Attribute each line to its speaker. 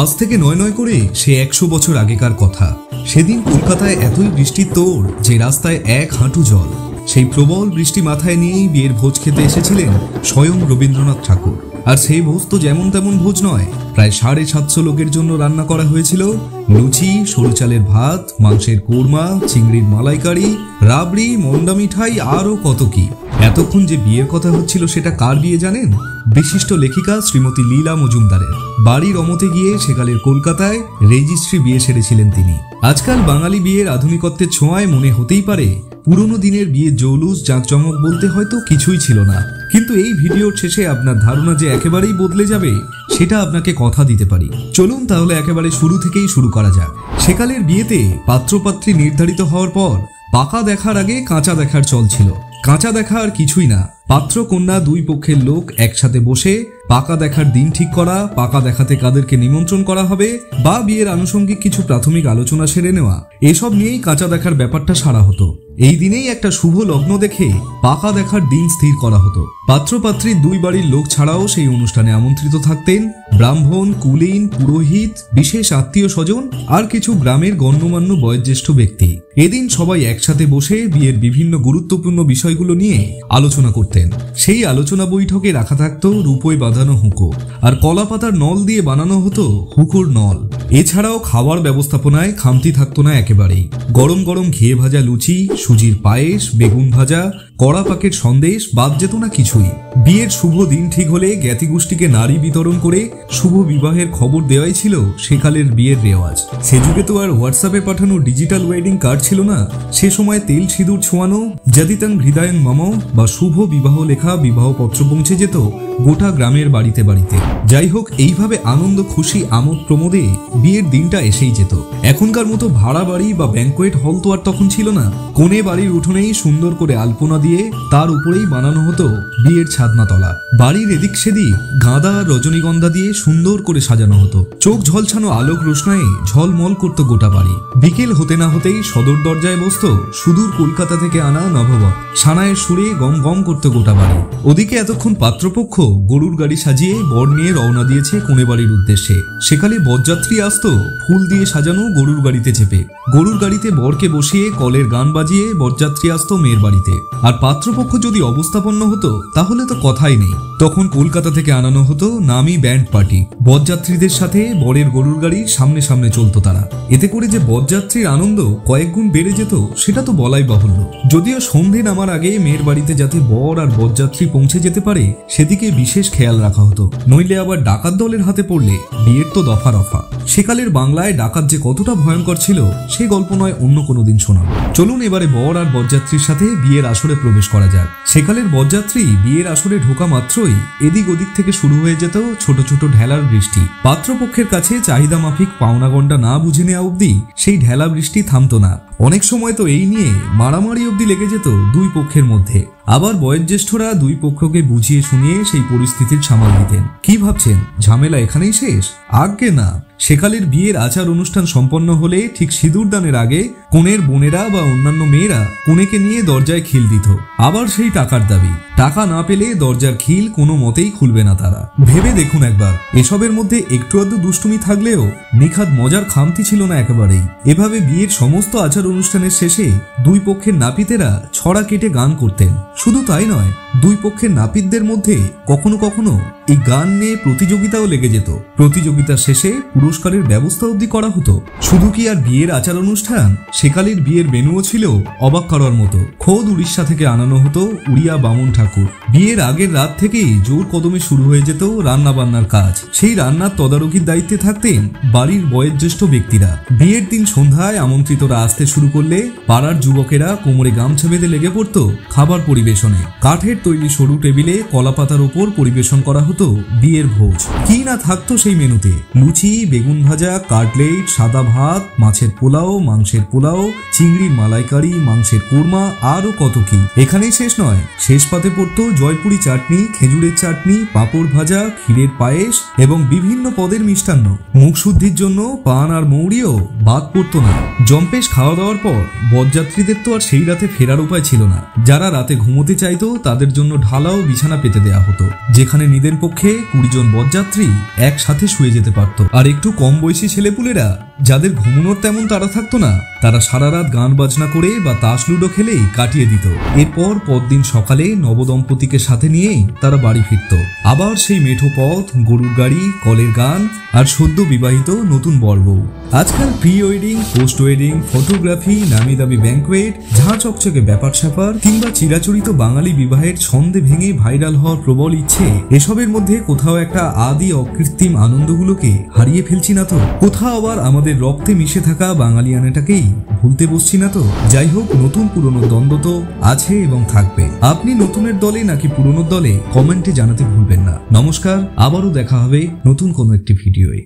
Speaker 1: আজ থেকে নয় নয় করে সে 100 বছর আগেকার কথা। সেদিন কলকাতায় এতই বৃষ্টির তোড় যে রাস্তায় 1 হাঁটু জল। সেই প্রবল বৃষ্টি মাথায় নিয়েই বিয়ের ভোজ খেতে এসেছিলেন স্বয়ং রবীন্দ্রনাথ ঠাকুর। আর সেই ভোজ তো যেমন তেমন ভোজ নয়, প্রায় 750 লোকের জন্য রান্না করা হয়েছিল লুচি, সরু চালের ভাত, মাংসের কোরমা, চিংড়ির মালাইকারি, রাবড়ি, মন্ডা মিঠাই আরও কত কি। এতক্ষণ যে বিয়ের কথা হচ্ছিল সেটা কার বিয়ে জানেন? বিশিষ্ট লেখিকা শ্রীমতী লীলা মজুমদারের। বাড়ির অমতে গিয়ে সেকালের কলকাতায় রেজিস্ট্রি বিয়ে সেরেছিলেন তিনি। আজকাল বাঙালি বিয়ের আধুনিকত্বের ছোঁয়ায় মনে হতেই পারে পুরনো দিনের বিয়ের জৌলুস জাঁকজমক বলতে হয়তো কিছুই ছিল না, কিন্তু এই ভিডিওর শেষে আপনার ধারণা যে একেবারেই বদলে যাবে সেটা আপনাকে কথা দিতে পারি। চলুন তাহলে একেবারে শুরু থেকেই শুরু করা যাক। সেকালের বিয়েতে পাত্রপাত্রী নির্ধারিত হওয়ার পর পাকা দেখার আগে কাঁচা দেখার চল ছিল। কাঁচা দেখা আর কিছুই না, পাত্র কন্যা দুই পক্ষের লোক একসাথে বসে পাকা দেখার দিন ঠিক করা, পাকা দেখাতে কাদেরকে নিমন্ত্রণ করা হবে বা বিয়ের আনুষঙ্গিক কিছু প্রাথমিক আলোচনা সেরে নেওয়া, এসব নিয়েই কাঁচা দেখার ব্যাপারটা সারা হতো। এই দিনেই একটা শুভ লগ্ন দেখে পাকা দেখার দিন স্থির করা হতো। পাত্রপাত্রীর দুই বাড়ির লোক ছাড়াও সেই অনুষ্ঠানে আমন্ত্রিত থাকতেন ব্রাহ্মণ, কুলীন, পুরোহিত, বিশেষ আত্মীয় স্বজন আর কিছু গ্রামের গণ্যমান্য বয়োজ্যেষ্ঠ ব্যক্তি। এদিন সবাই একসাথে বসে বিয়ের বিভিন্ন গুরুত্বপূর্ণ বিষয়গুলো নিয়ে আলোচনা করতেন। সেই আলোচনা বৈঠকে রাখা থাকতো রূপোয় বাঁধানো হুঁকো, আর কলা পাতার নল দিয়ে বানানো হতো হুঁকোর নল। এছাড়াও খাওয়ার ব্যবস্থাপনায় খামতি থাকতো না একেবারেই। গরম গরম ঘিয়ে ভাজা লুচি, সুজির পায়েস, বেগুন ভাজা, কড়া পাকের সন্দেশ বাদ যেত না কিছুই। বিয়ের শুভ দিন ঠিক হলে জ্ঞাতি গোষ্ঠীকে নারী বিতরণ করে শুভ বিবাহের খবর দেওয়াই ছিল সেকালের বিয়ের রেওয়াজ। সে যুগে তো আর হোয়াটসঅ্যাপে পাঠানো ডিজিটাল ওয়েডিং কার্ড ছিল না। সে সময় তেল সিঁদুর ছোঁয়ানো জাদিতাং হৃদয়ং মম বা শুভ বিবাহ লেখা বিবাহপত্র পৌঁছে যেত গোটা গ্রামের বাড়িতে বাড়িতে। যাই হোক, এইভাবে আনন্দ, খুশি, আমোদ প্রমোদে বিয়ের দিনটা এসেই যেত। এখনকার মতো ভাড়া বাড়ি বা ব্যাংকোয়েট হল তো আর তখন ছিল না। কোণে বাড়ির উঠোনেই সুন্দর করে আলপনা দিয়ে তার উপরেই বানানো হতো বিয়ের ছাদনাতলা। বাড়ির এদিক সেদিক গাঁদা আর রজনীগন্ধা দিয়ে সুন্দর করে সাজানো হতো। চোখ ঝলছানো আলোক রোশনায়ে ঝলমল করতো গোটা বাড়ি। বিকেল হতে না হতেই সদর দরজায় বসত সুদূর কলকাতা থেকে আনা নববধূ। সানায়ের সুরে গম গম করতো গোটা বাড়ি। ওদিকে এতক্ষণ পাত্রপক্ষ গরুর গাড়ি সাজিয়ে বর নিয়ে রওনা দিয়েছে কোণে বাড়ির উদ্দেশ্যে। সেখানে বরযাত্রী আসতো ফুল দিয়ে সাজানো গরুর গাড়িতে চেপে। গরুর গাড়িতে বরকে বসিয়ে কলের গান বাজিয়ে বরযাত্রী আসতো মেয়ের বাড়িতে। আর পাত্রপক্ষ যদি অবস্থাপন্ন হতো তাহলে তো কথাই নেই। তখন কলকাতা থেকে আনানো হতো নামি ব্যান্ড পার্টি। বরযাত্রীদের সাথে বরের গরুর গাড়ির সামনে সামনে চলতো তারা। এতে করে যে বরযাত্রীর আনন্দ কয়েক গুণ বেড়ে যেত সেটা তো বলাই বাহুল্য। যদিও সন্ধে নামার আগে মেয়ের বাড়িতে যাতে বর আর বরযাত্রী পৌঁছে যেতে পারে সেদিকে বিশেষ খেয়াল রাখা হতো, নইলে আবার ডাকাত দলের হাতে পড়লে বিয়ের তো দফা রফা। সেকালের বাংলায় ডাকাত যে কতটা ভয়ঙ্কর ছিল সে গল্প নয় অন্য কোনো দিন শোনাবো। চলুন এবারে বর আর বরযাত্রীর সাথে বিয়ের আসরে প্রবেশ করা যাক। সেকালের বরযাত্রী বিয়ের আসরে ঢোকা মাত্রই এদিক ওদিক থেকে শুরু হয়ে যেত ছোট ছোট ঢেলার বৃষ্টি। পাত্রপক্ষের কাছে চাহিদা মাফিক পাওনা গন্ডা না বুঝে নেওয়া অব্দি সেই ঢেলা বৃষ্টি থামতো না। অনেক সময় তো এই নিয়ে মারামারি অব্দি লেগে যেত দুই পক্ষের মধ্যে। আবার বয়োজ্যেষ্ঠরা দুই পক্ষকে বুঝিয়ে শুনিয়ে সেই পরিস্থিতির সামাল দিতেন। কি ভাবছেন ঝামেলা এখানেই শেষ? আজ্ঞে না। সেকালের বিয়ের আচার অনুষ্ঠান সম্পন্ন হলে ঠিক সিঁদুর দানের আগে কনের বোনেরা বা অন্যান্য মেয়েরা কনেকে নিয়ে দরজায় খিল দিত। আবার সেই টাকার দাবি। টাকা না পেলে দরজার খিল কোনো মতেই খুলবে না তারা। ভেবে দেখুন একবার, এসবের মধ্যে একটু আধটু দুষ্টুমি থাকলেও নিখাদ মজার খামতি ছিল না একেবারেই। এভাবে বিয়ের সমস্ত আচার অনুষ্ঠানের শেষে দুই পক্ষের নাপিতেরা ছড়া কেটে গান করতেন। শুধু তাই নয়, দুই পক্ষের নাপিতদের মধ্যে কখনো কখনো এই গান নিয়ে প্রতিযোগিতাও লেগে যেত। প্রতিযোগিতার শেষে পুরস্কারের ব্যবস্থা অবধি করা হতো। শুধু কি আর বিয়ের আচার অনুষ্ঠান, সেকালের বিয়ের মেনুও ছিল অবাক করার মতো। খোদ উড়িষ্যা থেকে আনানো হতো উড়িয়া বামুন ঠাকুর। বিয়ের আগের রাত থেকেই জোর কদমে শুরু হয়ে যেত রান্না বান্নার কাজ। সেই রান্নার তদারকির দায়িত্বে থাকতেন বাড়ির বয়োজ্যেষ্ঠ ব্যক্তিরা। বিয়ের দিন সন্ধ্যায় আমন্ত্রিতরা আসতে শুরু করলে পাড়ার যুবকেরা কোমরে গামছা বেঁধে লেগে পড়তো খাবার পরিবেশনে। কাঠের তৈরি সরু টেবিলে কলা পাতার ওপর পরিবেশন করা হতো বিয়ের ভোজ। কি না থাকতো সেই মেনুতে! লুচি, বেগুন ভাজা, কাটলেট, সাদা ভাত, মাছের পোলাও, মাংসের পোলাও, চিংড়ির মালাইকারি, মাংসের কোরমা আরো কত কি। এখানেই শেষ নয়, শেষ পাতে পড়তো জয়পুরি চাটনি, খেজুরের চাটনি, পাঁপড় ভাজা, ক্ষীরের পায়েস এবং বিভিন্ন পদের মিষ্টান্ন। মুখ শুদ্ধির জন্য পান আর মৌরিও বাদ পড়তো না। জম্পেশ খাওয়া দাওয়ার পর বরযাত্রীদের তো আর সেই রাতে ফেরার উপায় ছিল না। যারা রাতে ঘুমোতে চাইতো তাদের জন্য ঢালাও বিছানা পেতে দেয়া হতো, যেখানে নিদেন কমপক্ষে 20 জন বরযাত্রী একসাথে শুয়ে যেতে পারত। আর একটু কম বয়সী ছেলেপুলেরা যাদের ঘুমানোর তেমন তাড়া থাকতো না, তারা সারা রাত গান বাজনা করে বা তাস লুডো খেলেই কাটিয়ে দিত। এরপর পরদিন সকালে নবদম্পতিকে সাথে নিয়েই তারা বাড়ি ফিরত। আবার সেই মেঠো পথ, গরুর গাড়ি, কলের গান আর সদ্য বিবাহিত নতুন বর বউ। আজকাল pre wedding, post wedding, photography, নামি দামি ব্যাংকোয়েট, ঝাঁ চকচকে ব্যাপার স্যাপার কিংবা চিরাচরিত বাঙালি বিবাহের ছন্দে ভেঙে ভাইরাল হওয়ার প্রবল ইচ্ছে, এসবের মধ্যে কোথাও একটা আদি অকৃত্রিম আনন্দগুলোকে হারিয়ে ফেলছি না তো? কোথাও আবার আমাদের রক্তে মিশে থাকা বাঙালিয়ানাটাকেই ভুলতে বসছি না তো? যাই হোক, নতুন পুরনো দ্বন্দ্ব তো আছে এবং থাকবে। আপনি নতুনের দলে নাকি পুরনোর দলে, কমেন্টে জানাতে ভুলবেন না। নমস্কার, আবারও দেখা হবে নতুন কোনো একটি ভিডিওয়ে।